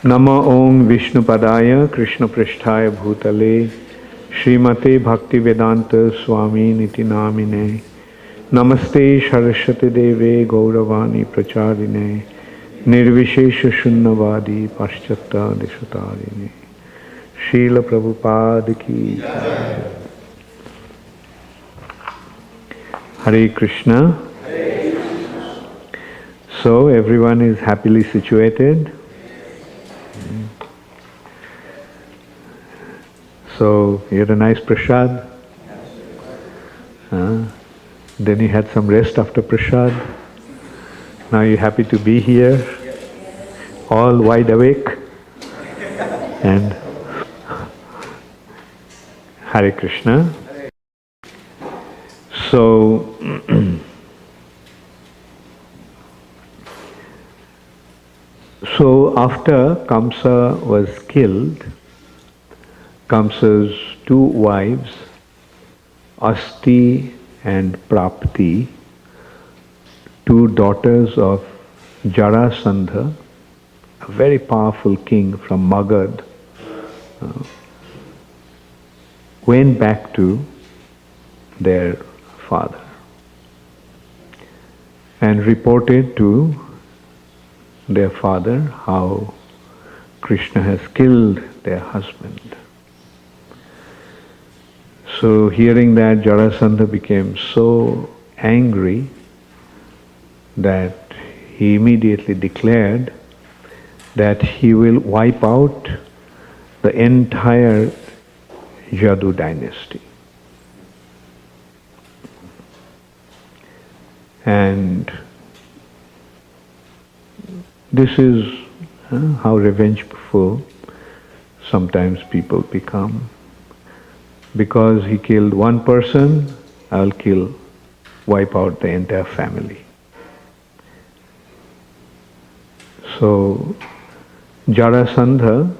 Nama Om Vishnu Padaya Krishna Prishtaya Bhutale Srimate Bhaktivedanta Swami Niti Namine Namaste Saraswati Deve Gauravani Pracharine Nirvishesha Shunnavadi Paschata Deshatarine Srila Prabhupada Ki Jai. Hare Krishna. So everyone is happily situated. So you had a nice prasad. Then you had some rest after prasad. Now you're happy to be here, all wide awake. And Hare Krishna. So after Kamsa was killed, Kamsa's two wives, Asti and Prapti, two daughters of Jarasandha, a very powerful king from Magad, went back to their father and reported to their father how Krishna has killed their husband. So hearing that, Jarasandha became so angry that he immediately declared that he will wipe out the entire Yadu dynasty. And this is how revengeful sometimes people become. Because he killed one person, I'll wipe out the entire family. So Jarasandha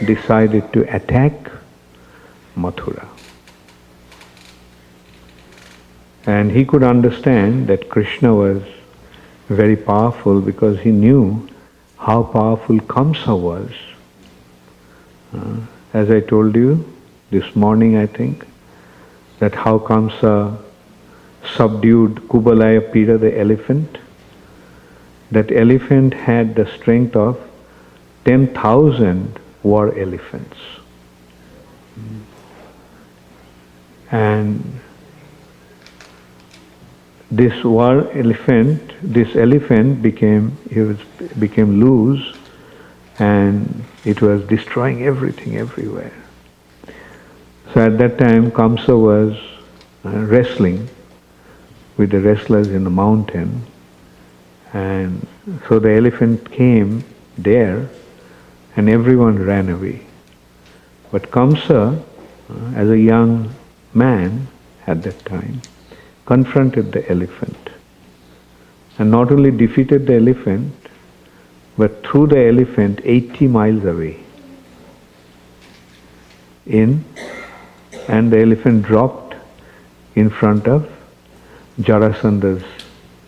decided to attack Mathura. And he could understand that Krishna was very powerful because he knew how powerful Kamsa was. As I told you this morning, I think, that how Kamsa subdued Kubalaya Pira, the elephant. That elephant had the strength of 10,000 war elephants. And this elephant became loose, and it was destroying everything everywhere. So at that time, Kamsa was wrestling with the wrestlers in the mountain, and so the elephant came there, and everyone ran away. But Kamsa, as a young man at that time, confronted the elephant, and not only defeated the elephant, but threw the elephant 80 miles away. And the elephant dropped in front of Jarasandha's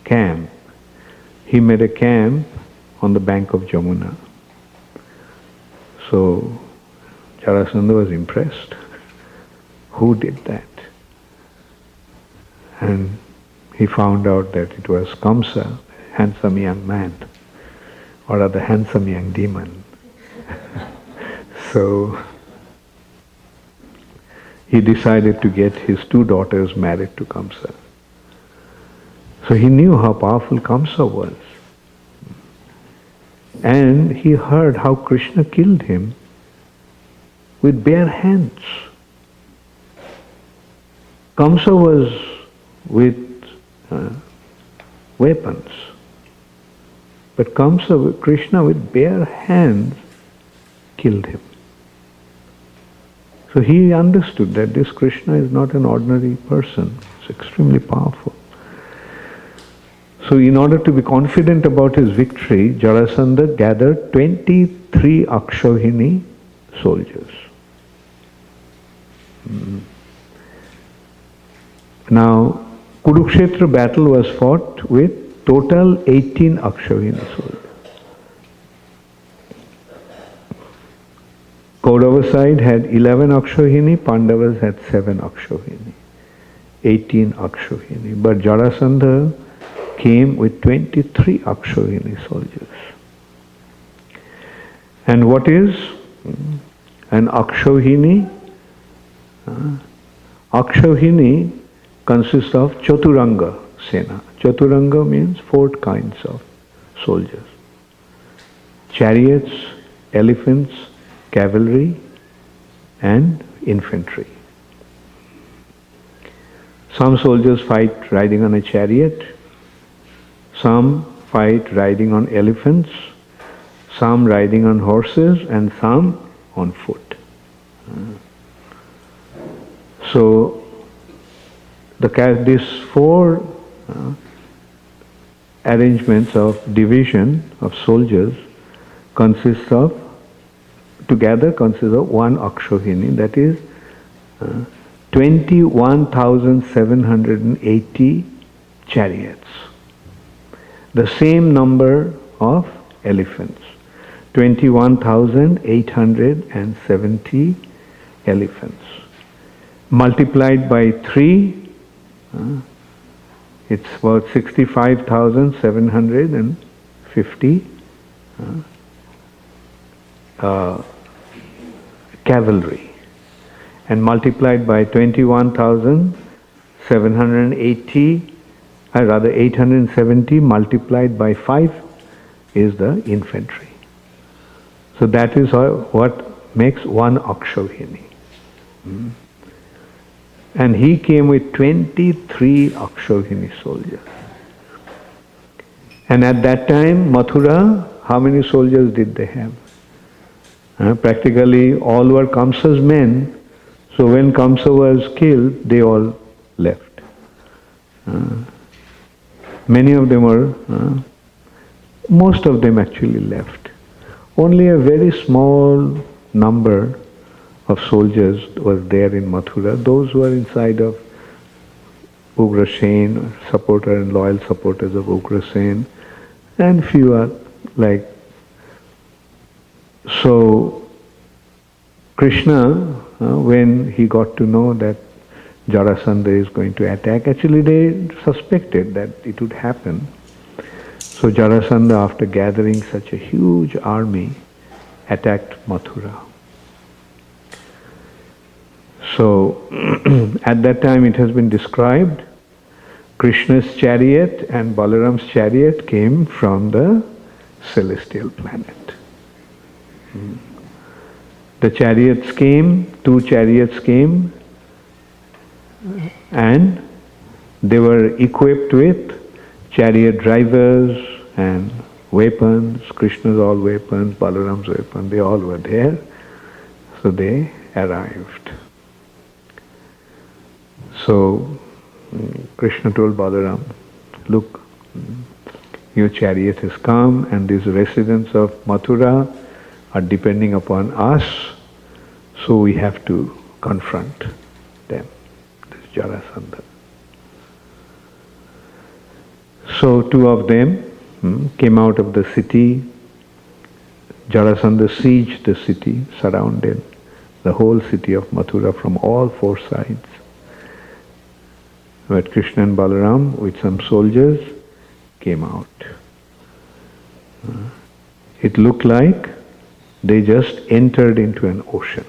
camp. He made a camp on the bank of Jamuna. So Jarasandha was impressed. Who did that? And he found out that it was Kamsa, handsome young man, or rather handsome young demon. So he decided to get his two daughters married to Kamsa. So he knew how powerful Kamsa was. And he heard how Krishna killed him with bare hands. Kamsa was with weapons, but Krishna with bare hands killed him. So he understood that this Krishna is not an ordinary person. It's extremely powerful. So in order to be confident about his victory, Jarasandha gathered 23 Akshavini soldiers. Now, Kurukshetra battle was fought with total 18 Akshavini soldiers. Kaurava side had 11 Akshohini, Pandavas had 7 Akshohini, 18 Akshohini. But Jarasandha came with 23 Akshohini soldiers. And what is an Akshohini? Akshohini consists of Chaturanga Sena. Chaturanga means 4 kinds of soldiers. Chariots, elephants, cavalry and infantry. Some soldiers fight riding on a chariot, some fight riding on elephants, some riding on horses and some on foot. So these 4 arrangements of division of soldiers together consists of 1 Akshohini, that is 21,780 chariots. The same number of elephants, 21,870 elephants. Multiplied by 3, it's about 65,750 cavalry. And multiplied by 21,780, rather 870 multiplied by 5 is the infantry. So that is what makes 1 Akshohini. And he came with 23 Akshohini soldiers. And at that time, Mathura, how many soldiers did they have? Practically all were Kamsa's men. So when Kamsa was killed, they all left. Many of them were, most of them actually left. Only a very small number of soldiers was there in Mathura. Those who were inside of Ugrasen, supporter and loyal supporters of Ugrasen, and few are like. So Krishna, when he got to know that Jarasandha is going to attack, actually they suspected that it would happen. So Jarasandha, after gathering such a huge army, attacked Mathura. So at that time it has been described, Krishna's chariot and Balaram's chariot came from the celestial planet. The chariots came, 2 chariots came, and they were equipped with chariot drivers and weapons, Krishna's all weapons, Balaram's weapons, they all were there. So they arrived. So Krishna told Balaram, look, your chariot has come and these residents of Mathura are depending upon us, so we have to confront them, this Jarasandha. So 2 of them came out of the city. Jarasandha sieged the city, surrounded the whole city of Mathura from all 4 sides. But Krishna and Balaram with some soldiers came out. It looked like they just entered into an ocean.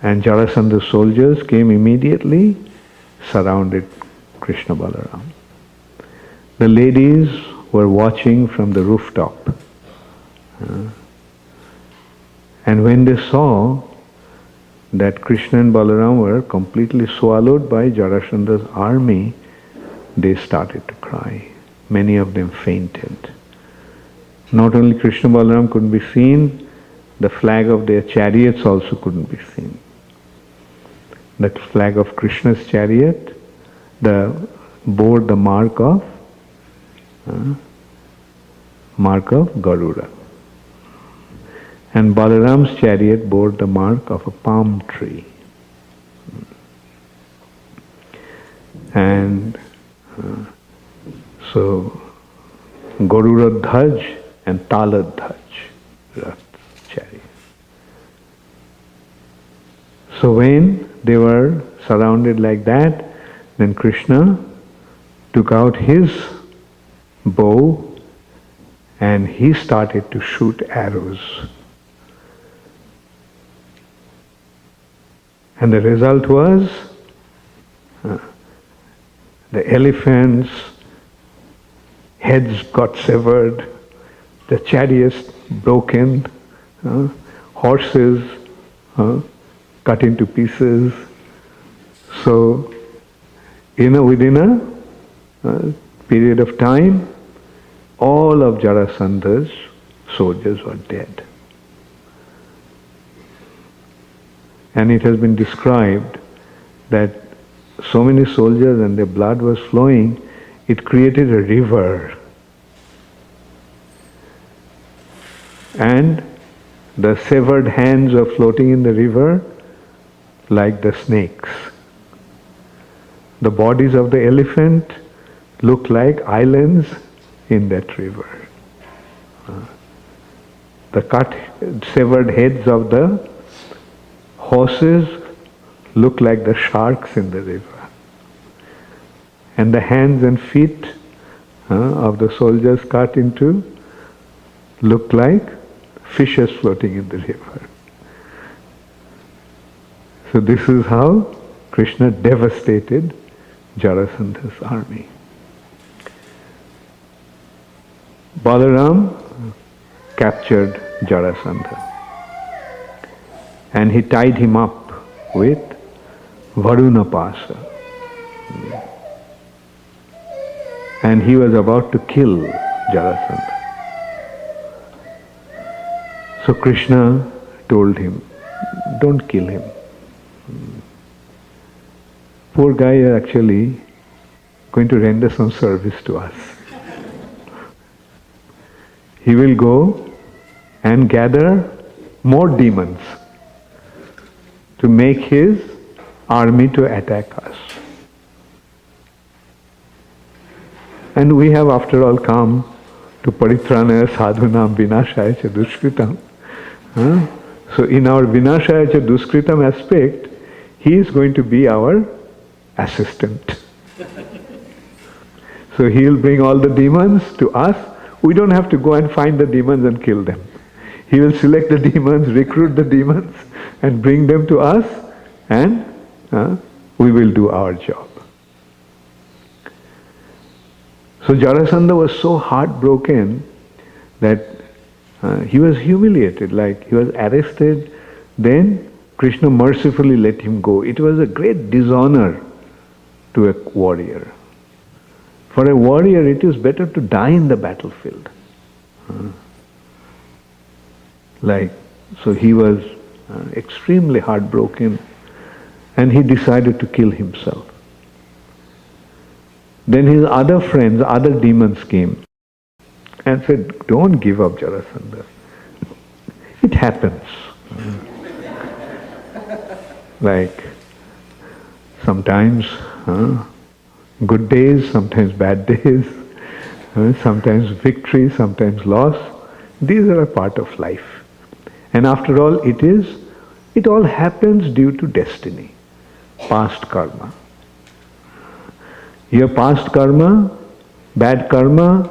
And Jarasandha's soldiers came immediately, surrounded Krishna Balaram. The ladies were watching from the rooftop. And when they saw that Krishna and Balaram were completely swallowed by Jarasandha's army, they started to cry. Many of them fainted. Not only Krishna and Balaram couldn't be seen, the flag of their chariots also couldn't be seen. The flag of Krishna's chariot bore the mark of Garuda. And Balaram's chariot bore the mark of a palm tree. And so Garuda Dhaj and Tala Dhaj. So when they were surrounded like that, then Krishna took out his bow and he started to shoot arrows. And the result was the elephants' heads got severed, the chariots broken, horses cut into pieces. So, within a period of time, all of Jarasandha's soldiers were dead. And it has been described that so many soldiers and their blood was flowing, it created a river. And the severed hands were floating in the river like the snakes. The bodies of the elephant looked like islands in that river. The severed heads of the horses looked like the sharks in the river. And the hands and feet of the soldiers cut into looked like fishes floating in the river. So this is how Krishna devastated Jarasandha's army. Balaram captured Jarasandha and he tied him up with Varuna Pasa. And he was about to kill Jarasandha. So Krishna told him, don't kill him. Poor guy is actually going to render some service to us. He will go and gather more demons to make his army to attack us. And we have after all come to Paritranaya Sadhunam Vinashaya Cha Dushkritam. So in our Vinashaya Cha Dushkritam aspect, he is going to be our assistant. So he will bring all the demons to us. We don't have to go and find the demons and kill them. He will select the demons, recruit the demons, and bring them to us, and we will do our job. So Jarasandha was so heartbroken that he was humiliated, like he was arrested. Then Krishna mercifully let him go. It was a great dishonor to a warrior. For a warrior, it is better to die in the battlefield. So he was extremely heartbroken, and he decided to kill himself. Then his other friends, other demons came and said, don't give up, Jarasandha. It happens. Like sometimes good days, sometimes bad days, sometimes victory, sometimes loss. These are a part of life. And after all, it all happens due to destiny, past karma. Your past karma, bad karma,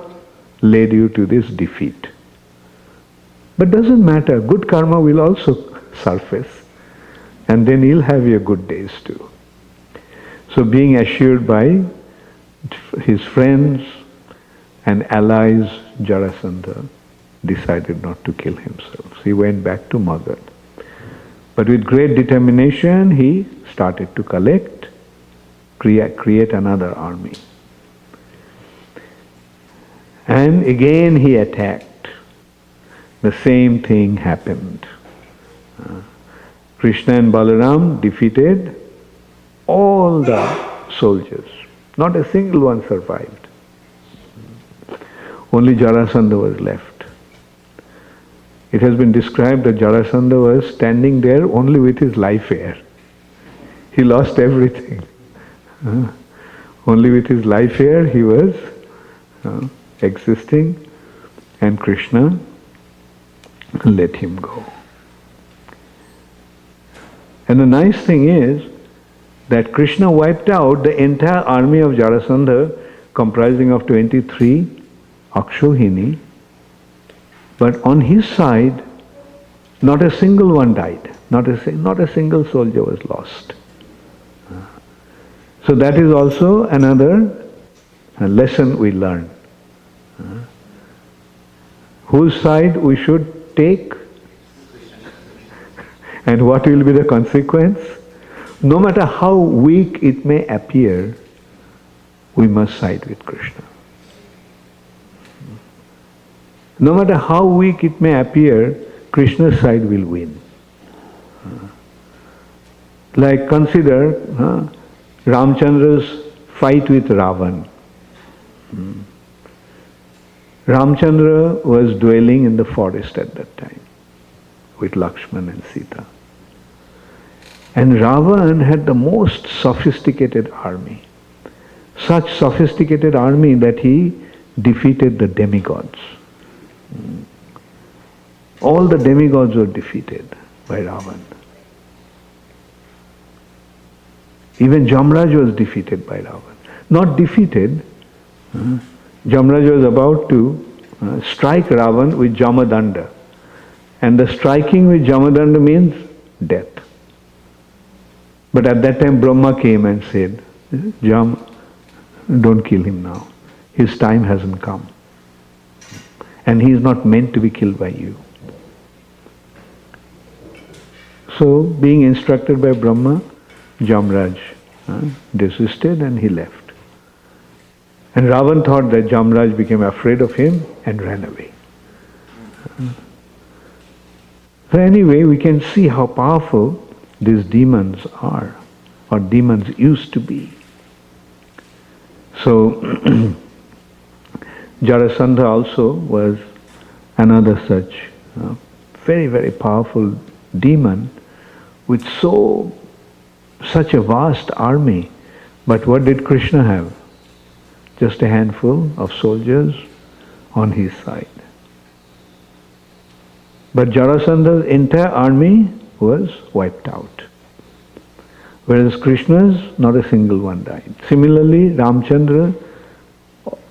led you to this defeat. But doesn't matter, good karma will also surface, and then you'll have your good days too. So being assured by his friends and allies, Jarasandha decided not to kill himself. So he went back to Magad. But with great determination, he started to collect, create another army. And again he attacked. The same thing happened. Krishna and Balaram defeated all the soldiers. Not a single one survived. Only Jarasandha was left. It has been described that Jarasandha was standing there only with his life air. He lost everything. Only with his life air he was existing, and Krishna let him go. And the nice thing is that Krishna wiped out the entire army of Jarasandha, comprising of 23 Akshohini, but on his side, not a single one died. Not a single soldier was lost. So that is also another lesson we learn. Whose side we should take and what will be the consequence? No matter how weak it may appear, we must side with Krishna. No matter how weak it may appear, Krishna's side will win. Like consider Ramchandra's fight with Ravan. Ramchandra was dwelling in the forest at that time with Lakshman and Sita. And Ravan had the most sophisticated army. Such sophisticated army that he defeated the demigods. All the demigods were defeated by Ravan. Even Jamraj was defeated by Ravan. Not defeated. Jamraj was about to strike Ravan with Jamadanda. And the striking with Jamadanda means death. But at that time Brahma came and said, Jam, don't kill him now. His time hasn't come. And he is not meant to be killed by you. So, being instructed by Brahma, Jamraj desisted and he left. And Ravan thought that Jamraj became afraid of him and ran away. So anyway, we can see how powerful these demons are, or demons used to be. So, Jarasandha also was another such very, very powerful demon with such a vast army. But what did Krishna have? Just a handful of soldiers on his side. But Jarasandha's entire army was wiped out. Whereas Krishna's, not a single one died. Similarly, Ramchandra,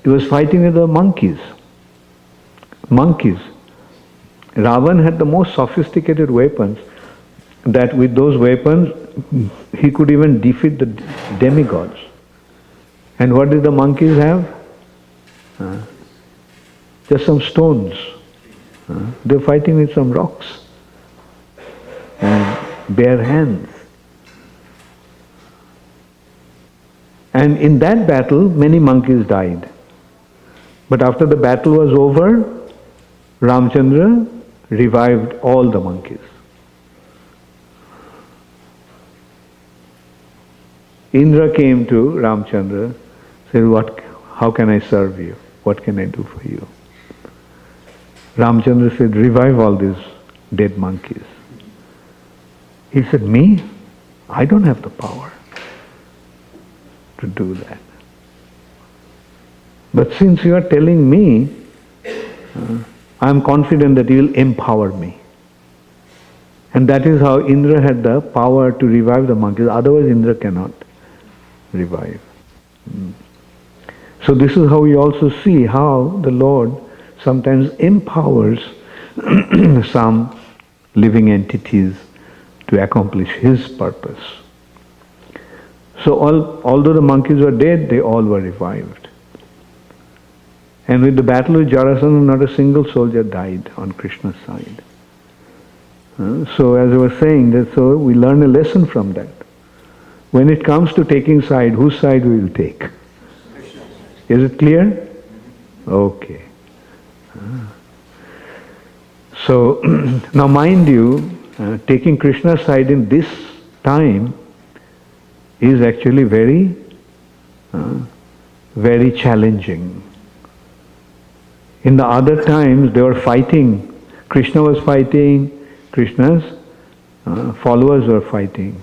he was fighting with the monkeys. Monkeys. Ravan had the most sophisticated weapons, that with those weapons he could even defeat the demigods. And what did the monkeys have? Just some stones. They were fighting with some rocks and bare hands. And in that battle, many monkeys died. But after the battle was over, Ramchandra revived all the monkeys. Indra came to Ramchandra, said, how can I serve you? What can I do for you? Ramchandra said, revive all these dead monkeys. He said, me? I don't have the power to do that. But since you are telling me, I am confident that you will empower me. And that is how Indra had the power to revive the monkeys. Otherwise Indra cannot revive. So this is how we also see how the Lord sometimes empowers some living entities to accomplish His purpose. So although the monkeys were dead, they all were revived. And with the battle with Jarasandha, not a single soldier died on Krishna's side. So as I was saying, so we learn a lesson from that. When it comes to taking side, whose side we will take? Is it clear? Okay. So now mind you, taking Krishna's side in this time is actually very, very challenging. In the other times they were fighting. Krishna was fighting, Krishna's followers were fighting.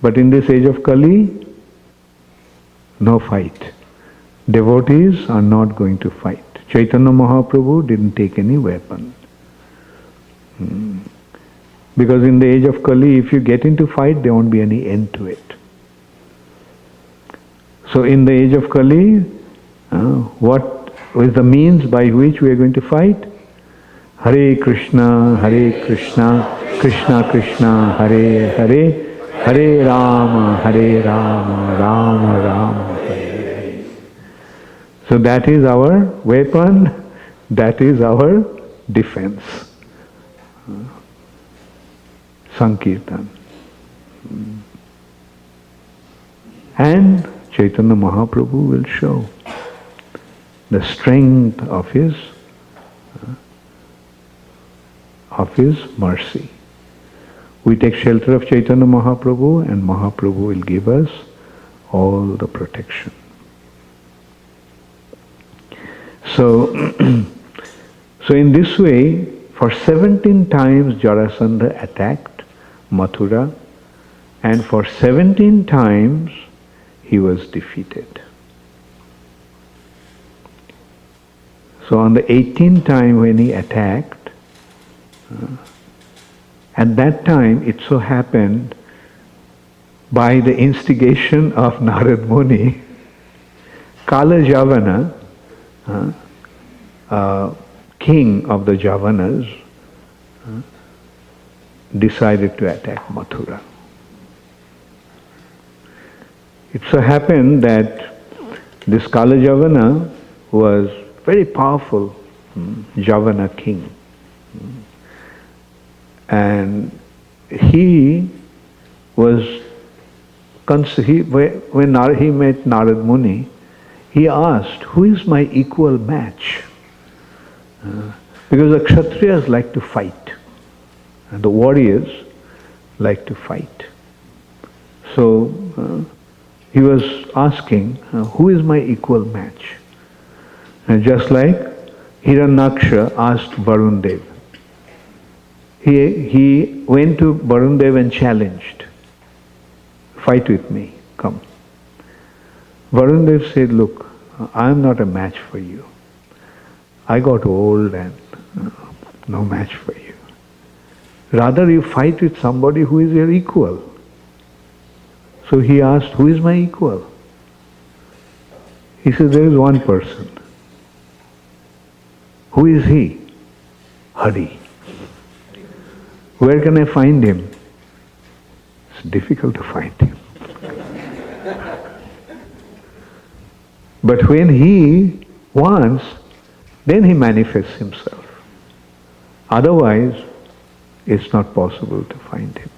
But in this age of Kali, no fight. Devotees are not going to fight. Chaitanya Mahaprabhu didn't take any weapon. Because in the age of Kali, if you get into fight, there won't be any end to it. So in the age of Kali, what is the means by which we are going to fight? Hare Krishna, Krishna Krishna, Hare Hare, Hare Rama, Rama Rama, Hare Hare. So that is our weapon, that is our defense. Sankirtan. And Chaitanya Mahaprabhu will show the strength of his mercy. We take shelter of Chaitanya Mahaprabhu and Mahaprabhu will give us all the protection. So, so in this way, for 17 times Jarasandha attacked Mathura, and for 17 times he was defeated. So on the 18th time when he attacked, at that time it so happened, by the instigation of Narad Muni, Kala Javana, king of the Javanas, decided to attack Mathura. It so happened that this Kala Javana was very powerful Javana king. And he was, when he met Narad Muni, he asked, who is my equal match? Because the Kshatriyas like to fight, and the warriors like to fight. So he was asking, who is my equal match? And just like Hiranyaksha asked Varun Dev. He went to Varun Dev and challenged, fight with me, come. Varun Dev said, look, I am not a match for you. I got old and no match for you. Rather you fight with somebody who is your equal. So he asked, who is my equal? He said, there is one person. Who is he? Hare. Where can I find him? It's difficult to find him. But when he wants, then he manifests himself. Otherwise, it's not possible to find him.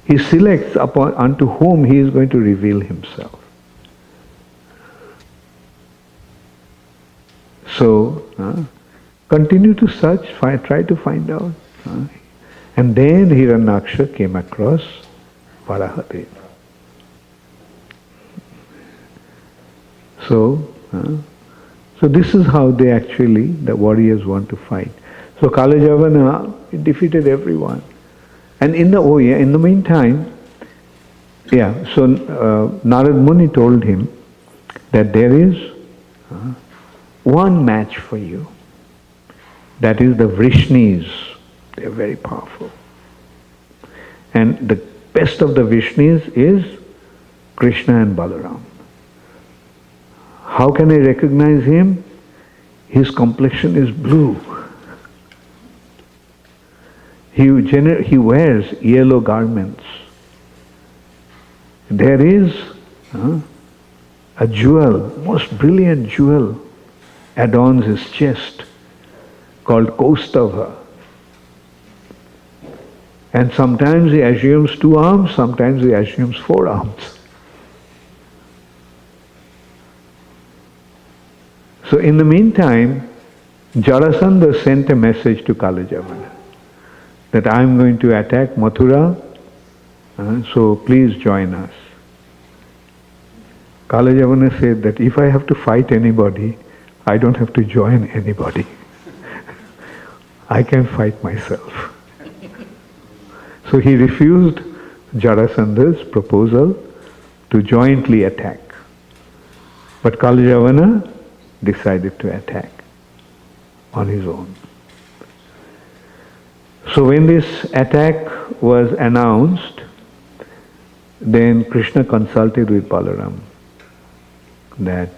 He selects unto whom he is going to reveal himself. So, continue to search, try to find out. And then Hiranyaksha came across Varahadev. So this is how the warriors want to fight. So Kala Javana defeated everyone. And in the meantime, so Narad Muni told him that there is one match for you. That is the Vrishnis. They are very powerful. And the best of the Vrishnis is Krishna and Balaram. How can I recognize him? His complexion is blue. He wears yellow garments. There is a jewel, most brilliant jewel, adorns his chest, called Kaustava. And sometimes he assumes 2 arms, sometimes he assumes 4 arms. So in the meantime, Jarasandha sent a message to Kala Javana that I am going to attack Mathura, so please join us. Kala Javana said that if I have to fight anybody, I don't have to join anybody. I can fight myself. So he refused Jarasandha's proposal to jointly attack. But Kala Javana decided to attack on his own. So when this attack was announced, then Krishna consulted with Balaram that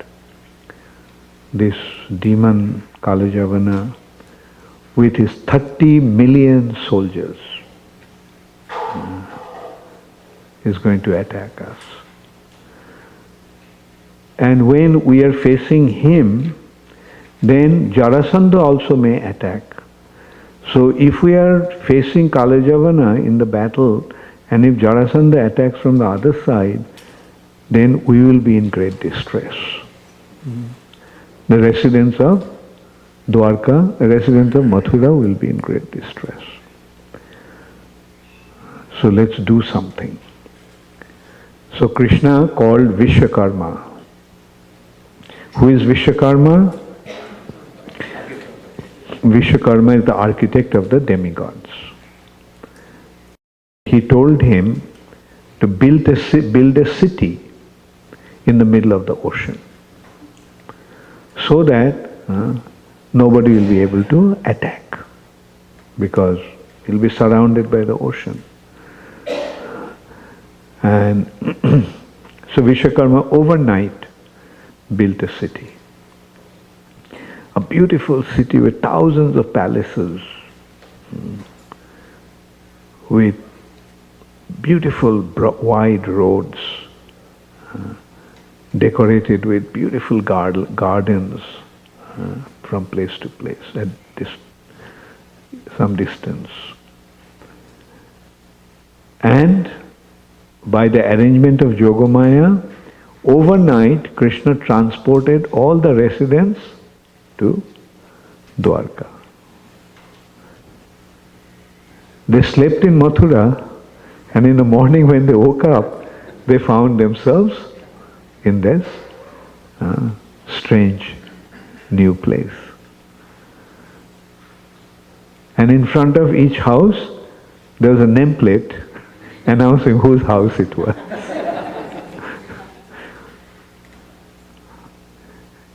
this demon Kalajavana with his 30 million soldiers is going to attack us. And when we are facing him, then Jarasandha also may attack. So if we are facing Kalajavana in the battle, and if Jarasandha attacks from the other side, then we will be in great distress. The residents of Dwarka, the residents of Mathura will be in great distress. So let's do something. So Krishna called Vishwakarma. Who is Vishwakarma? Vishwakarma is the architect of the demigods. He told him to build a city in the middle of the ocean so that nobody will be able to attack because he'll be surrounded by the ocean. And so Vishwakarma overnight built a city. A beautiful city with thousands of palaces, with beautiful wide roads, decorated with beautiful gardens from place to place at some distance. And by the arrangement of Yogamaya, overnight Krishna transported all the residents to Dwarka. They slept in Mathura, and in the morning when they woke up, they found themselves in this strange new place. And in front of each house, there was a nameplate announcing whose house it was.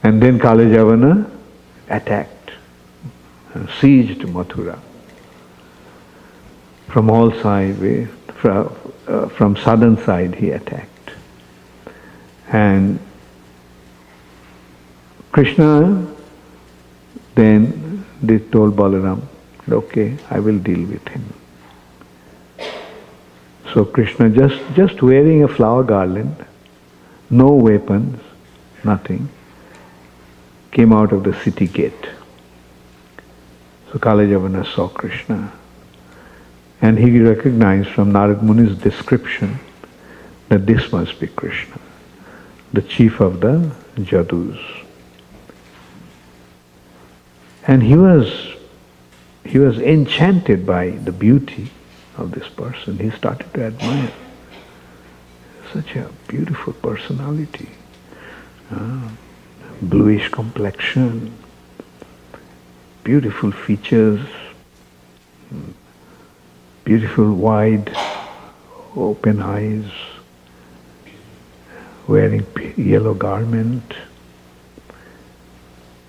And then Kalajavana attacked, sieged Mathura. From all sides, from southern side he attacked. And Krishna then they told Balaram, okay, I will deal with him. So Krishna just wearing a flower garland, no weapons, nothing, came out of the city gate. So Kalajavana saw Krishna. And he recognized from Narad Muni's description that this must be Krishna, the chief of the Jadus. And he was enchanted by the beauty of this person. He started to admire. Such a beautiful personality. Bluish complexion, beautiful features, beautiful wide open eyes, wearing yellow garment,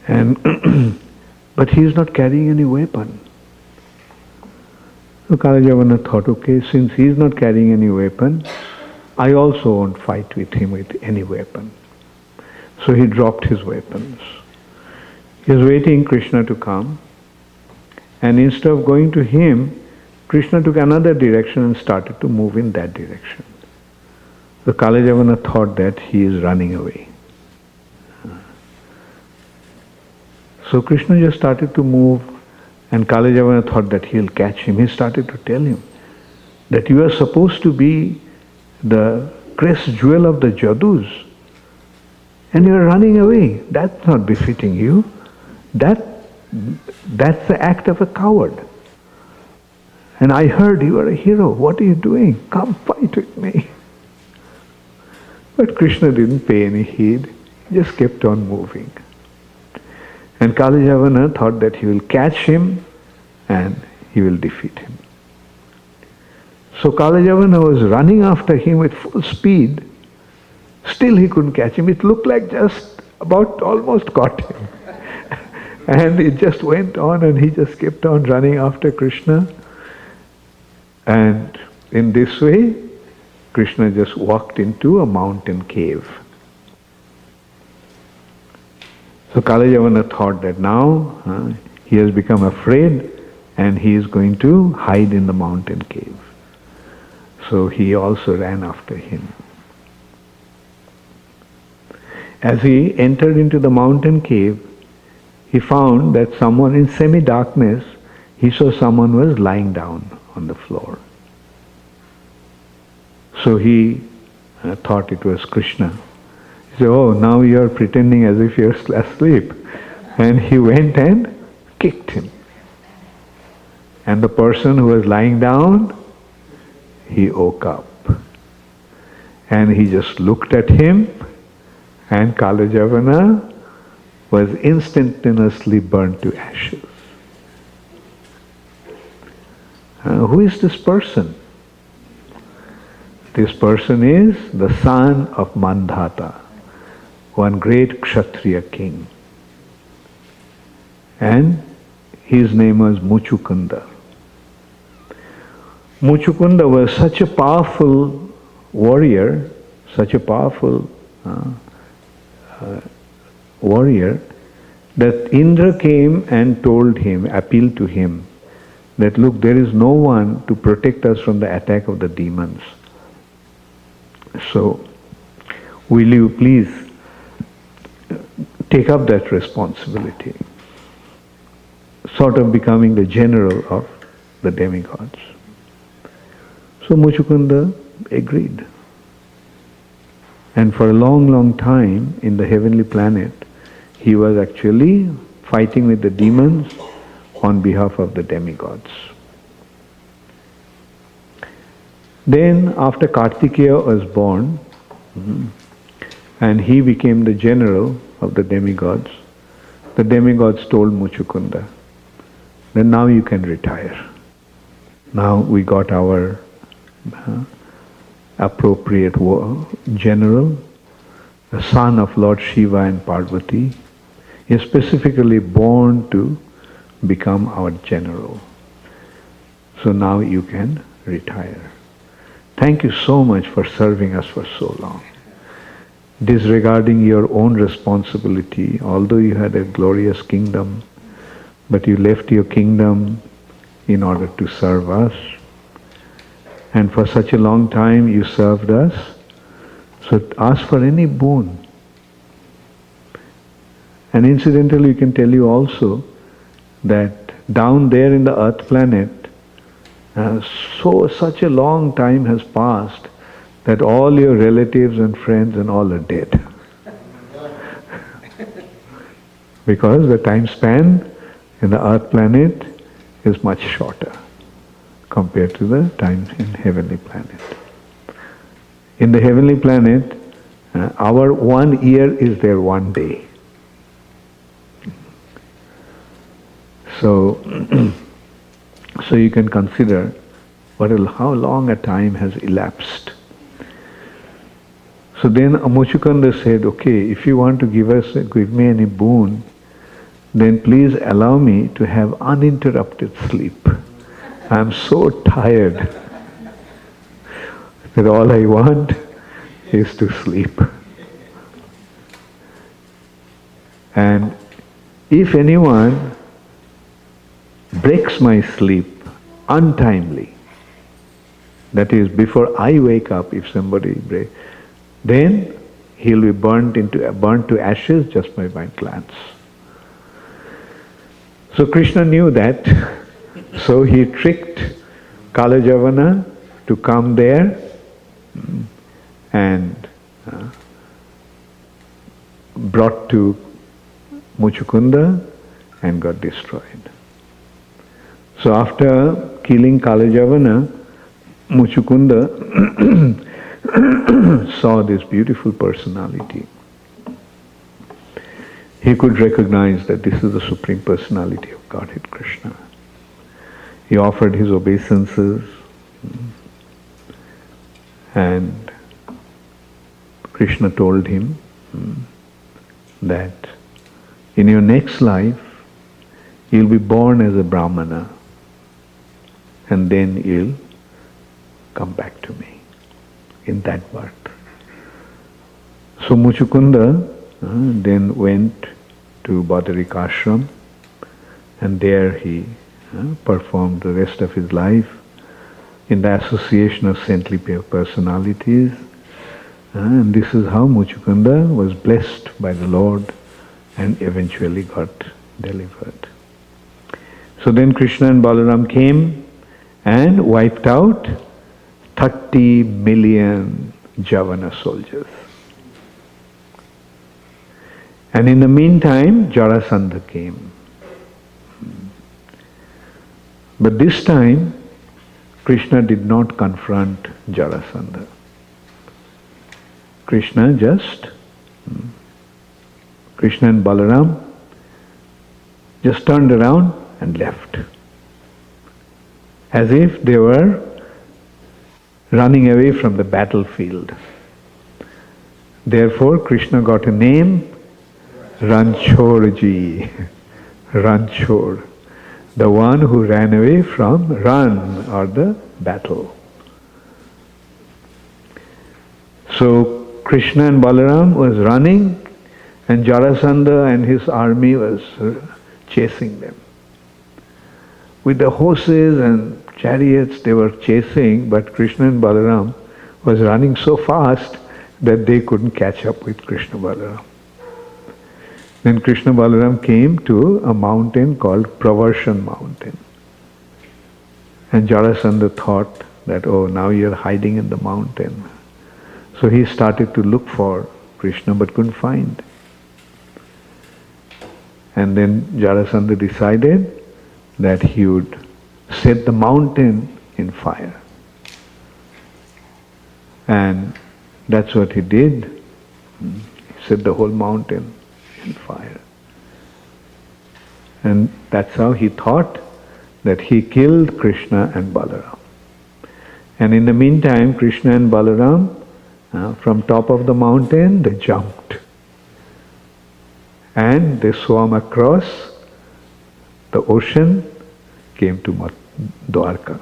and but he is not carrying any weapon. So Kalajavana thought, okay, since he is not carrying any weapon, I also won't fight with him with any weapon. So he dropped his weapons. He was waiting Krishna to come, and instead of going to him, Krishna took another direction and started to move in that direction. So Kalajavana thought that he is running away. So Krishna just started to move, and Kalajavana thought that he'll catch him. He started to tell him that you are supposed to be the crest jewel of the Jadus, and you are running away. That's not befitting you. That's the act of a coward. And I heard you are a hero. What are you doing? Come fight with me. But Krishna didn't pay any heed. He just kept on moving. And Kalajavana thought that he will catch him and he will defeat him. So Kalajavana was running after him with full speed. Still he couldn't catch him. It looked like just about almost got him. And it just went on, and he just kept on running after Krishna. And in this way, Krishna just walked into a mountain cave. So Kalajavana thought that now he has become afraid and he is going to hide in the mountain cave. So he also ran after him. As he entered into the mountain cave, he found that someone in semi-darkness, he saw someone was lying down on the floor. So he thought it was Krishna. He said, "Oh, now you are pretending as if you are asleep." And he went and kicked him. And the person who was lying down, he woke up. And he just looked at him, and Kalajavana was instantaneously burnt to ashes. Who is this person? This person is the son of Mandhata, one great Kshatriya king. And his name was Muchukunda. Muchukunda was such a powerful warrior, such a powerful warrior, that Indra came and told him, appealed to him, that look, there is no one to protect us from the attack of the demons. So, will you please take up that responsibility? Sort of becoming the general of the demigods. So Muchukunda agreed. And for a long, long time in the heavenly planet, he was actually fighting with the demons on behalf of the demigods. Then after Kartikeya was born, and he became the general of the demigods told Muchukunda, then now you can retire. Now we got our appropriate general, the son of Lord Shiva and Parvati. He is specifically born to become our general. So now you can retire. Thank you so much for serving us for so long. Disregarding your own responsibility, although you had a glorious kingdom, but you left your kingdom in order to serve us. And for such a long time you served us. So ask for any boon. And incidentally, you can tell you also that down there in the earth planet, such a long time has passed that all your relatives and friends and all are dead. Because the time span in the earth planet is much shorter compared to the time in heavenly planet. In the heavenly planet, our 1 year is their 1 day. So you can consider how long a time has elapsed. So then Muchukunda said, okay, if you want to give me any boon, then please allow me to have uninterrupted sleep. I am so tired that all I want is to sleep. And if anyone breaks my sleep untimely, that is, before I wake up, if somebody breaks, then he'll be burnt to ashes just by my glance. So Krishna knew that, so he tricked Kalajavana to come there and brought to Muchukunda and got destroyed. So after killing Kalajavana, Muchukunda saw this beautiful personality. He could recognize that this is the Supreme Personality of Godhead Krishna. He offered his obeisances, and Krishna told him that in your next life you'll be born as a Brahmana, and then you'll come back to me in that birth. So Muchukunda then went to Badarika Ashram, and there he performed the rest of his life in the association of saintly personalities. And this is how Muchukunda was blessed by the Lord and eventually got delivered. So then Krishna and Balaram came and wiped out 30 million Javana soldiers. And in the meantime, Jarasandha came. But this time, Krishna did not confront Jarasandha. Krishna and Balaram just turned around and left, as if they were running away from the battlefield. Therefore, Krishna got a name, Ranchorji, Ranchor, the one who ran away from run or the battle. So Krishna and Balaram was running, and Jarasandha and his army was chasing them. With the horses and chariots they were chasing, but Krishna and Balaram was running so fast that they couldn't catch up with Krishna Balaram. Then Krishna Balaram came to a mountain called Pravarshan mountain. And Jarasandha thought that, oh, now you're hiding in the mountain. So he started to look for Krishna but couldn't find. And then Jarasandha decided that he would set the mountain in fire. And that's what he did. He set the whole mountain in fire. And that's how he thought that he killed Krishna and Balaram. And in the meantime, Krishna and Balaram, from top of the mountain, they jumped. And they swam across the ocean, came to Dwarka.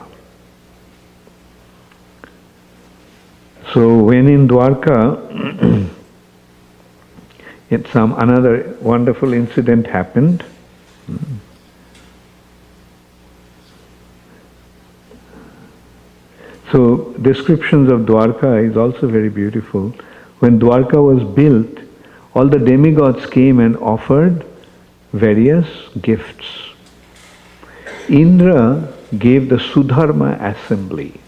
So when in Dwarka, another wonderful incident happened. So descriptions of Dwarka is also very beautiful. When Dwarka was built, all the demigods came and offered various gifts. Indra gave the Sudharma assembly,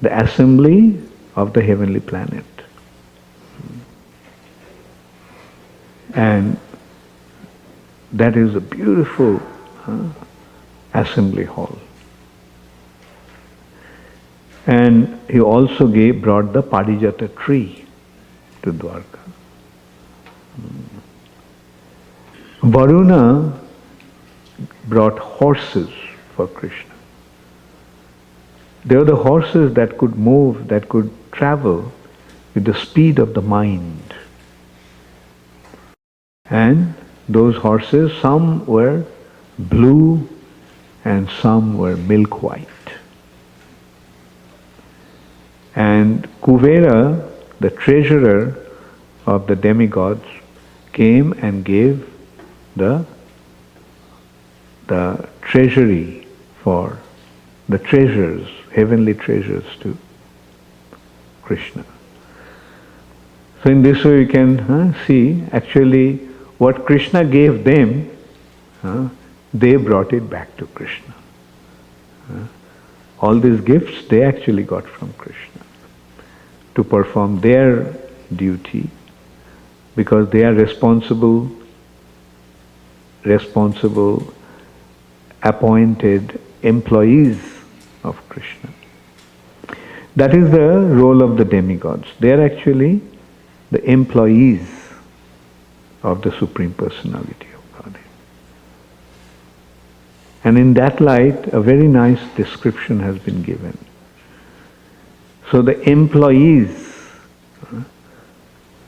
the assembly of the heavenly planet. And that is a beautiful assembly hall. And he also brought the Parijata tree to Dwarka. Varuna brought horses for Krishna. They were the horses that could move, that could travel with the speed of the mind. And those horses, some were blue and some were milk white. And Kuvera, the treasurer of the demigods, came and gave the treasury for the treasures, heavenly treasures to Krishna. So in this way we can see actually what Krishna gave them, they brought it back to Krishna. All these gifts they actually got from Krishna to perform their duty, because they are responsible appointed employees of Krishna. That is the role of the demigods. They are actually the employees of the Supreme Personality of Godhead. And in that light, a very nice description has been given. So the employees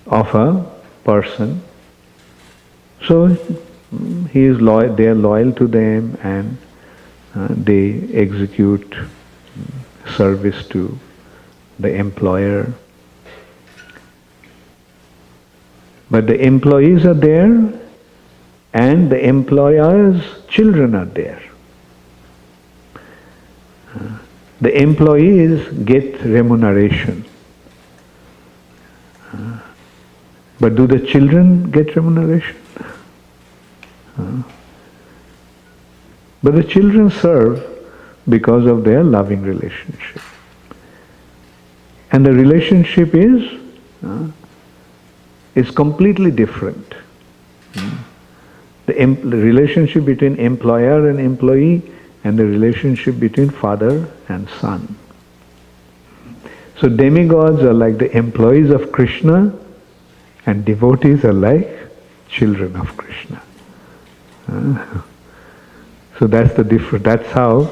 of a person, so he is loyal, they are loyal to them, and they execute service to the employer. But the employees are there and the employer's children are there. The employees get remuneration. But do the children get remuneration? But the children serve because of their loving relationship. And the relationship is completely different. The relationship between employer and employee and the relationship between father and son. So demigods are like the employees of Krishna and devotees are like children of Krishna. So that's the difference. That's how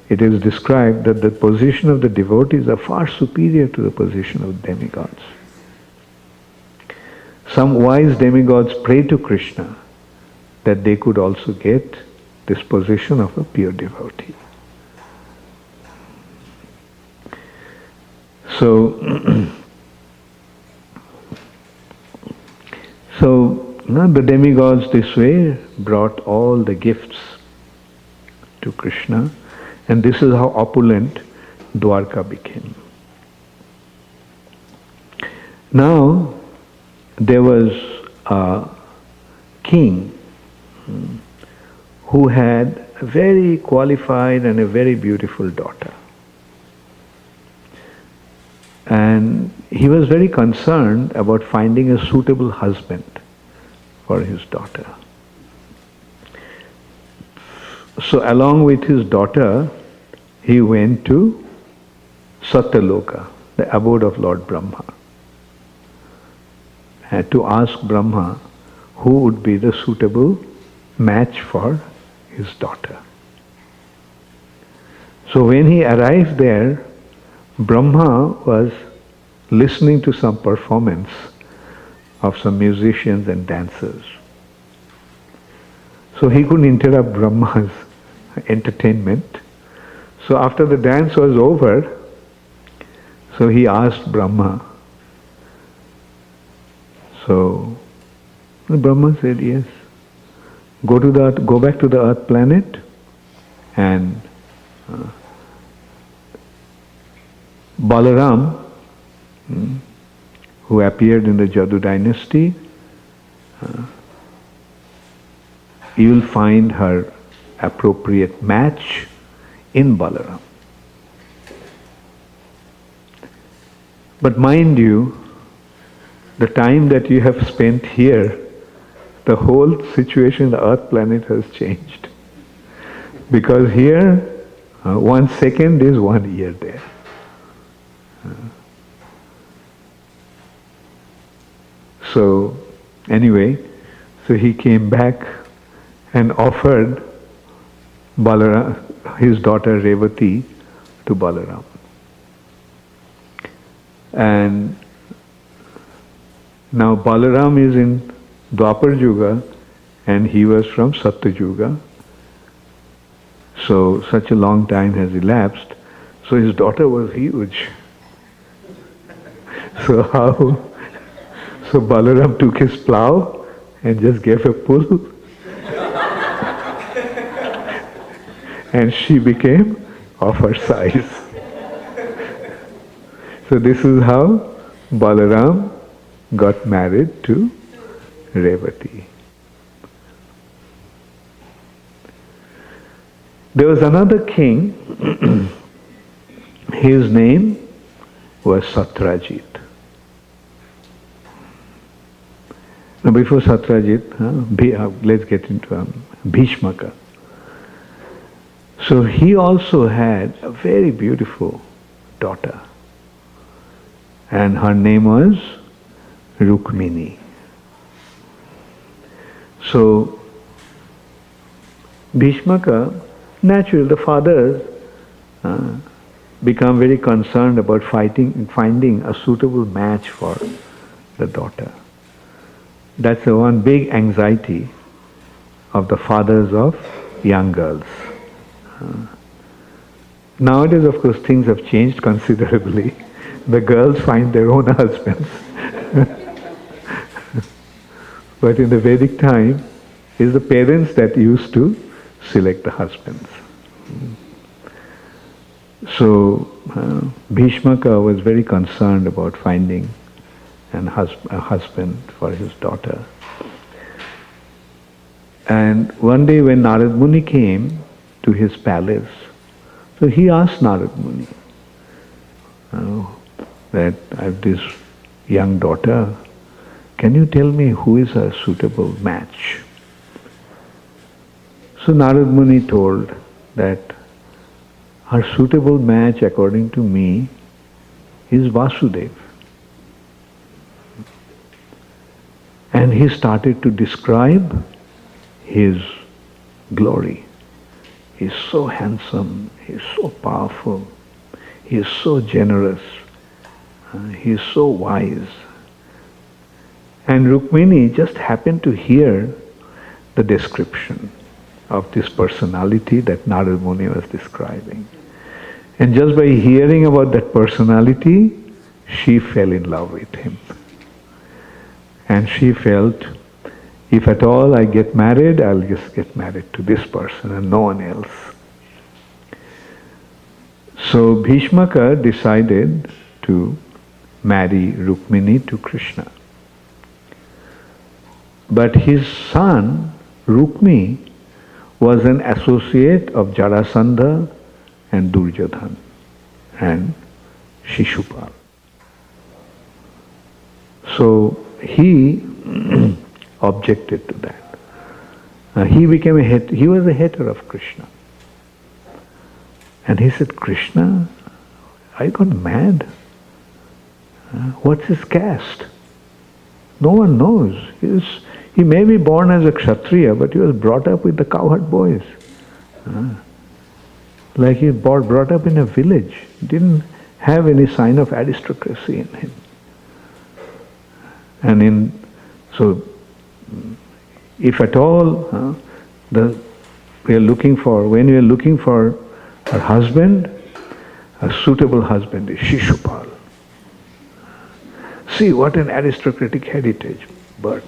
it is described that the position of the devotees are far superior to the position of demigods. Some wise demigods pray to Krishna that they could also get this position of a pure devotee. So, the demigods this way brought all the gifts to Krishna, and this is how opulent Dwarka became. Now, there was a king who had a very qualified and a very beautiful daughter. And he was very concerned about finding a suitable husband for his daughter. So along with his daughter, he went to Satyaloka, the abode of Lord Brahma, and to ask Brahma who would be the suitable match for his daughter. So when he arrived there, Brahma was listening to some performance of some musicians and dancers. So he couldn't interrupt Brahma's entertainment. So after the dance was over, so he asked Brahma. So Brahma said, yes. Go back to the earth planet and Balaram, who appeared in the Jadu dynasty, you will find her appropriate match in Balaram. But mind you, the time that you have spent here, the whole situation in the earth planet has changed. Because here, 1 second is 1 year there. So, anyway, so he came back and offered Balaram, his daughter Revati, to Balaram. And now Balaram is in Dwapar Yuga and he was from Satya Yuga. So such a long time has elapsed. So his daughter was huge. So Balaram took his plow and just gave a pull. And she became of her size. So this is how Balaram got married to Revati. There was another king, his name was Satyajit. Now before Satyajit, let's get into Bhishmaka. So he also had a very beautiful daughter, and her name was Rukmini. So Bhishmaka, naturally the fathers become very concerned about finding a suitable match for the daughter. That's the one big anxiety of the fathers of young girls. Nowadays, of course, things have changed considerably. The girls find their own husbands. But in the Vedic time, it's the parents that used to select the husbands. So Bhishmaka was very concerned about finding a husband for his daughter. And one day when Narad Muni came to his palace, so he asked Narad Muni that I have this young daughter, can you tell me who is a suitable match? So Narad Muni told that her suitable match according to me is Vasudeva. And he started to describe his glory. He's so handsome, he's so powerful, he's so generous, he's so wise. And Rukmini just happened to hear the description of this personality that Narad Muni was describing. And just by hearing about that personality, she fell in love with him. And she felt, if at all I get married, I'll just get married to this person and no one else. So Bhishmaka decided to marry Rukmini to Krishna. But his son, Rukmi, was an associate of Jarasandha and Duryodhan and Shishupal. So he objected to that. He was a hater of Krishna. And he said, Krishna, are you gone mad? What's his caste? No one knows. He may be born as a Kshatriya, but he was brought up with the cowherd boys. Like he was brought up in a village. Didn't have any sign of aristocracy in him. And so if at all when we are looking for a husband, a suitable husband is Shishupal. See what an aristocratic heritage, but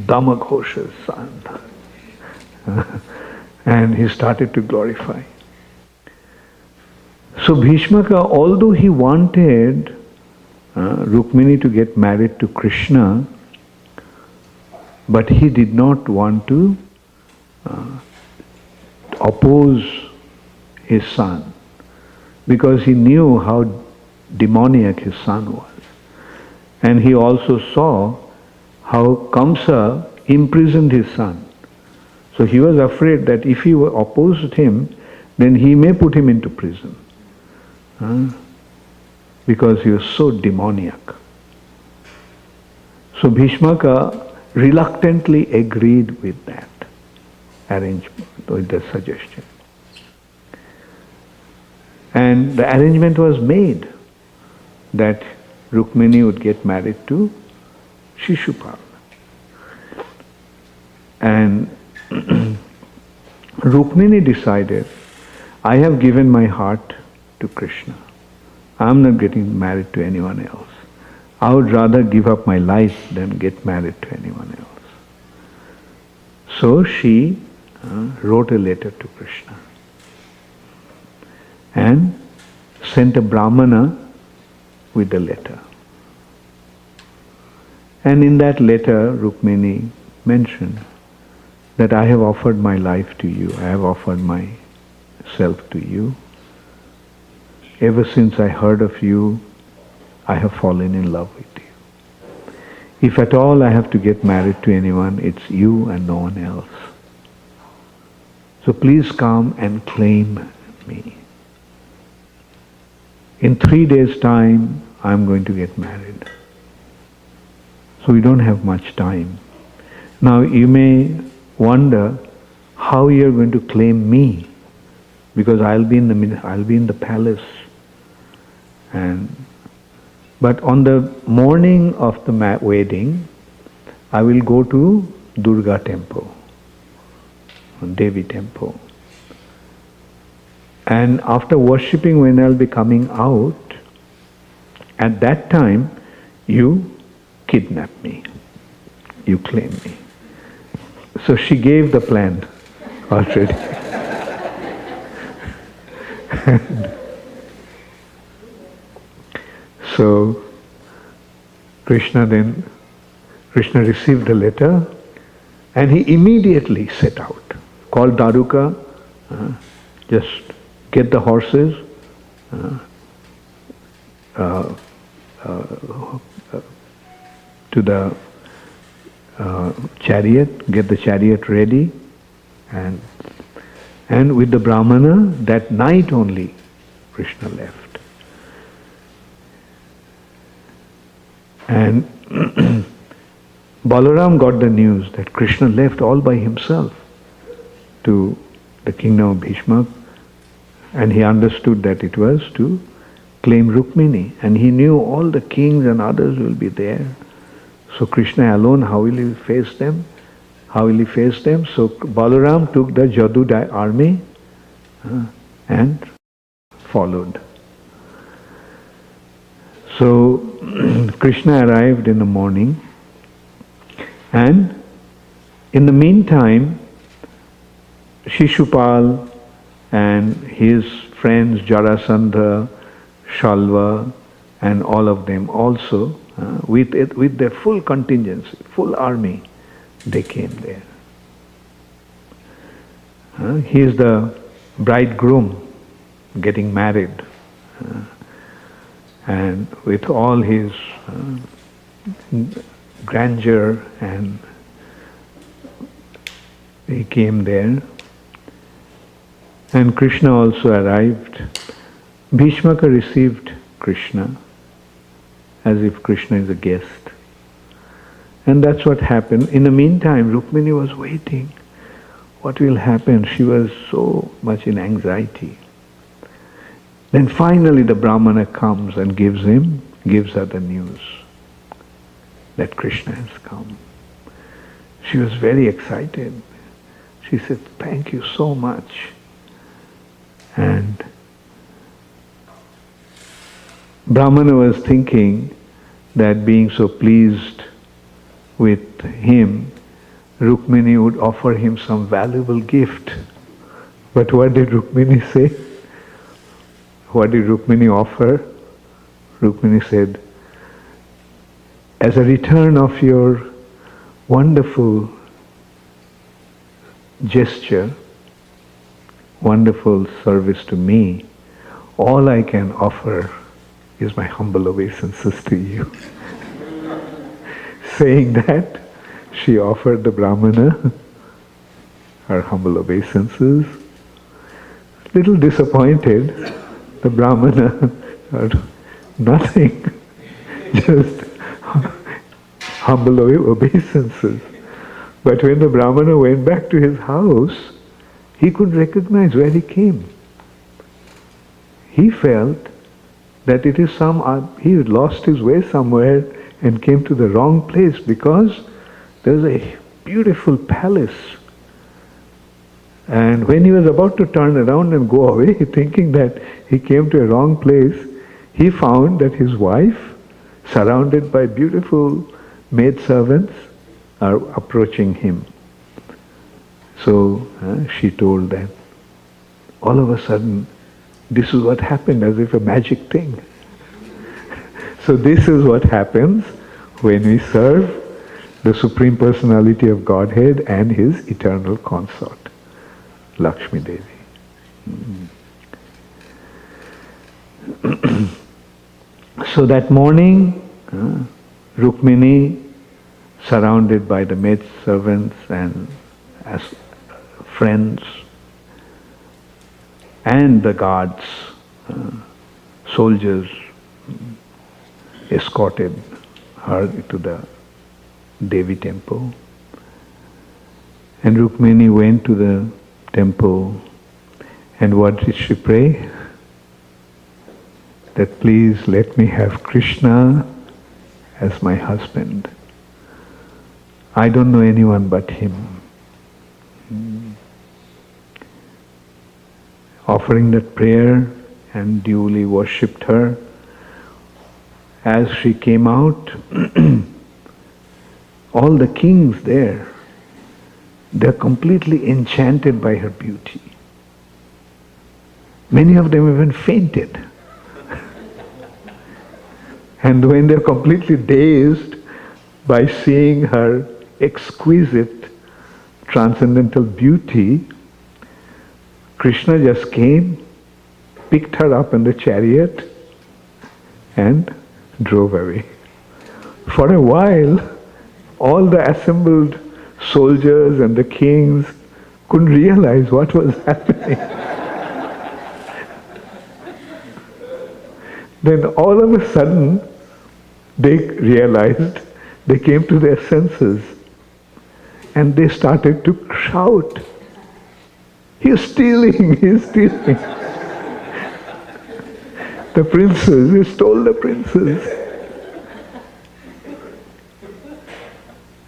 Dama Ghosha's son. And he started to glorify. So Bhishmaka, although he wanted Rukmini to get married to Krishna, but he did not want to oppose his son, because he knew how demoniac his son was. And he also saw how Kamsa imprisoned his son. So he was afraid that if he opposed him, then he may put him into prison. Because he was so demoniac. So Bhishmaka reluctantly agreed with that arrangement, with the suggestion. And the arrangement was made that Rukmini would get married to Shishupal. And Rukmini decided, I have given my heart to Krishna. I am not getting married to anyone else. I would rather give up my life than get married to anyone else. So she wrote a letter to Krishna and sent a brahmana with the letter. And in that letter, Rukmini mentioned that I have offered my life to you, I have offered myself to you. Ever since I heard of you, I have fallen in love with you. If at all I have to get married to anyone, it's you and no one else. So please come and claim me. In 3 days' time, I'm going to get married. So we don't have much time. Now you may wonder how you're going to claim me, because I'll be in the palace. But on the morning of the wedding, I will go to Durga temple, Devi temple. And after worshipping, when I'll be coming out, at that time, you kidnap me. You claim me. So she gave the plan already. So Krishna received the letter and he immediately set out. Called Daruka, just get the horses, to the chariot, get the chariot ready, and with the Brahmana, that night only Krishna left. And Balaram got the news that Krishna left all by himself to the kingdom of Bhishma, and he understood that it was to claim Rukmini, and he knew all the kings and others will be there. So Krishna alone, how will he face them? How will he face them? So Balaram took the Jadu army and followed. So Krishna arrived in the morning, and in the meantime, Shishupal and his friends Jarasandha, Shalva, and all of them also, with their full contingency, full army, they came there. He is the bridegroom getting married, and with all his grandeur, and he came there. And Krishna also arrived. Bhishmaka received Krishna as if Krishna is a guest. And that's what happened. In the meantime, Rukmini was waiting. What will happen? She was so much in anxiety. Then finally the Brahmana comes and gives her the news that Krishna has come. She was very excited. She said, "Thank you so much." And Brahmana was thinking that being so pleased with him, Rukmini would offer him some valuable gift. But what did Rukmini say? What did Rukmini offer? Rukmini said, "As a return of your wonderful gesture, wonderful service to me, all I can offer is my humble obeisances to you." Saying that, she offered the Brahmana her humble obeisances. Little disappointed, the Brahmana had nothing, just humble obeisances. But when the Brahmana went back to his house, he could recognize where he came. He felt that it is he had lost his way somewhere and came to the wrong place, because there was a beautiful palace. And when he was about to turn around and go away, thinking that he came to a wrong place, he found that his wife, surrounded by beautiful maidservants, are approaching him. So she told them. All of a sudden, this is what happened, as if a magic thing. So this is what happens when we serve the Supreme Personality of Godhead and His eternal consort, Lakshmi Devi. So that morning, Rukmini, surrounded by the maid servants and as friends, and the guards, soldiers, escorted her to the Devi temple. And Rukmini went to the temple, and what did she pray? That please let me have Krishna as my husband. I don't know anyone but him. offering that prayer and duly worshipped her. As she came out, all the kings there, they're completely enchanted by her beauty. Many of them even fainted. And when they're completely dazed by seeing her exquisite transcendental beauty, Krishna just came, picked her up in the chariot and drove away. For a while, all the assembled soldiers and the kings couldn't realize what was happening. Then all of a sudden, they realized, they came to their senses, and they started to shout, "He's stealing, he's stealing." The princes, he stole the princes.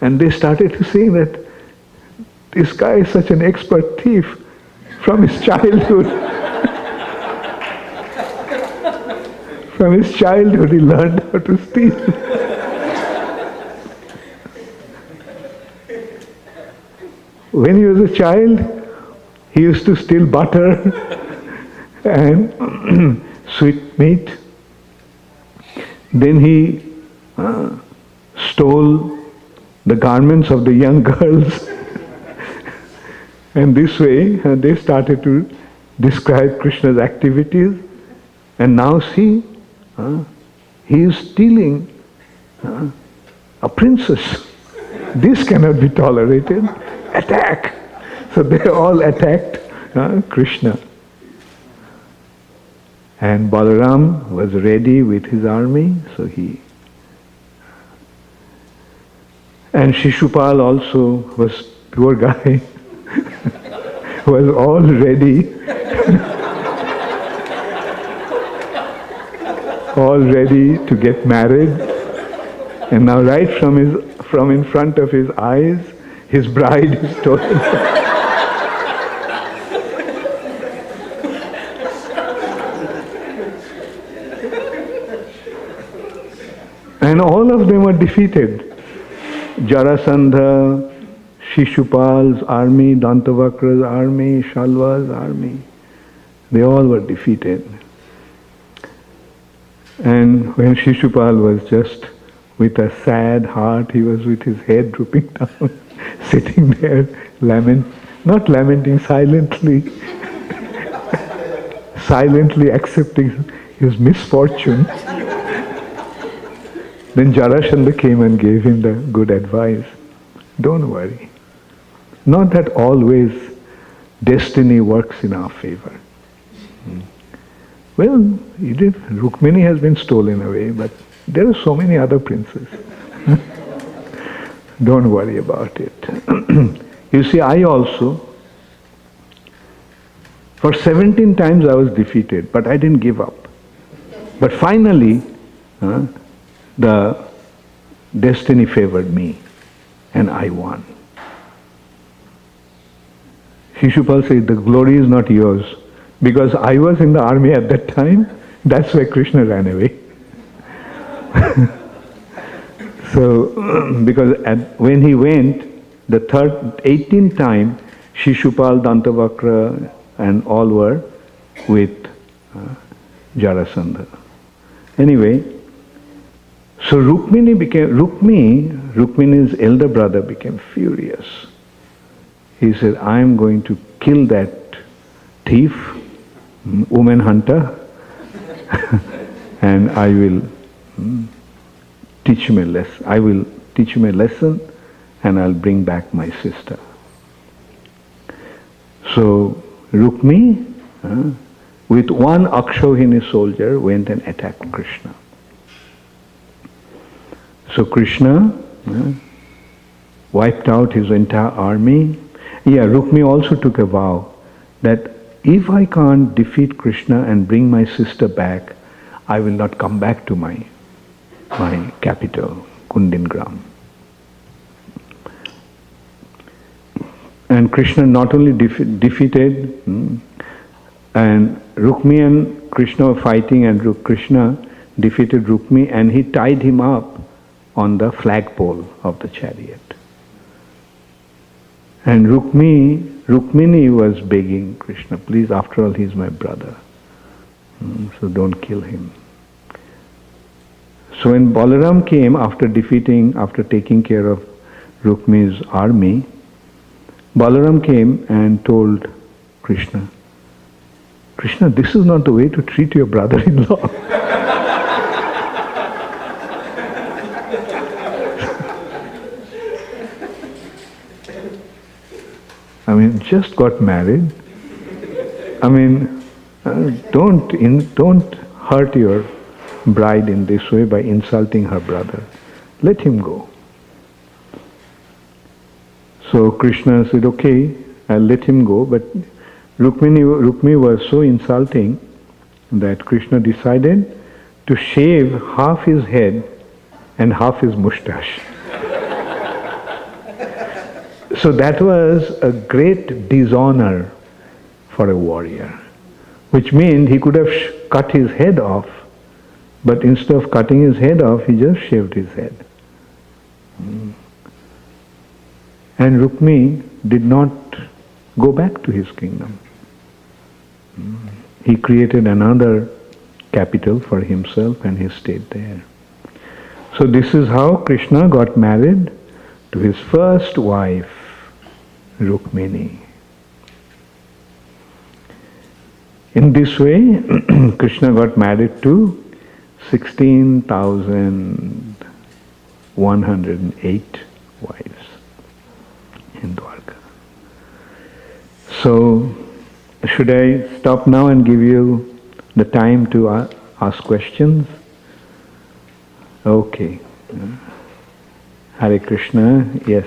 And they started to say that this guy is such an expert thief from his childhood. From his childhood he learned how to steal. When he was a child, he used to steal butter and sweetmeat. Then he stole the garments of the young girls. And this way they started to describe Krishna's activities. And now see, he is stealing a princess. This cannot be tolerated. Attack! So they all attacked Krishna. And Balaram was ready with his army, so he... And Shishupal also was, poor guy, was all ready. All ready to get married. And now right from in front of his eyes, his bride is stolen. And all of them were defeated. Jarasandha, Shishupal's army, Dantavakra's army, Shalva's army, they all were defeated. And when Shishupal was just with a sad heart, he was with his head drooping down, sitting there, not lamenting, silently accepting his misfortune. Then Jarasandha came and gave him the good advice. Don't worry. Not that always destiny works in our favor. Well, Rukmini has been stolen away, but there are so many other princes. Don't worry about it. You see, I also, for 17 times I was defeated, but I didn't give up. But finally, the destiny favored me, and I won. Shishupal said, the glory is not yours, because I was in the army at that time. That's where Krishna ran away. So, because when he went, the 18th time, Shishupal, Dantavakra, and all were with Jarasandha. Anyway, so Rukmini's elder brother became furious. He said, I am going to kill that thief, woman hunter, and I will teach him a lesson. I will teach him a lesson, and I'll bring back my sister. So Rukmi, with one Akshohini soldier, went and attacked Krishna. So Krishna wiped out his entire army. Yeah, Rukmi also took a vow that if I can't defeat Krishna and bring my sister back, I will not come back to my capital, Kundingram. And Krishna not only defeated And Rukmi and Krishna were fighting, and Krishna defeated Rukmi, and he tied him up on the flagpole of the chariot. And Rukmini was begging Krishna, please, after all, he's my brother. So don't kill him. So when Balaram came after taking care of Rukmi's army, Balaram came and told Krishna, Krishna, this is not the way to treat your brother-in-law. I mean, just got married. I mean, don't hurt your bride in this way by insulting her brother. Let him go. So Krishna said, okay, I'll let him go, but Rukmi was so insulting that Krishna decided to shave half his head and half his moustache. So that was a great dishonor for a warrior, which means he could have cut his head off, but instead of cutting his head off, he just shaved his head. And Rukmi did not go back to his kingdom. He created another capital for himself and he stayed there. So this is how Krishna got married to his first wife, Rukmini. In this way, Krishna got married to 16,108 wives in Dwarka. So, should I stop now and give you the time to ask questions? Okay. Hare Krishna, yes.